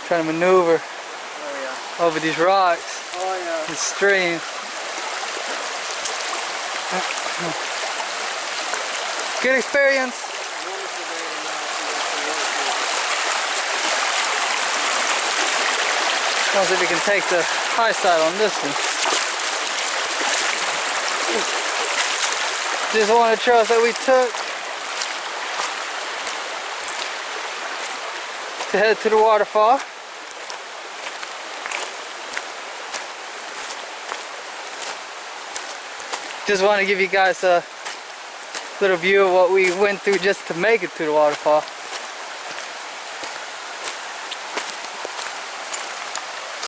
trying to maneuver over these rocks, the stream. Good experience. Let's see if we can take the high side on this one. This is one of the trails that we took to head to the waterfall. Just want to give you guys a little view of what we went through just to make it to the waterfall.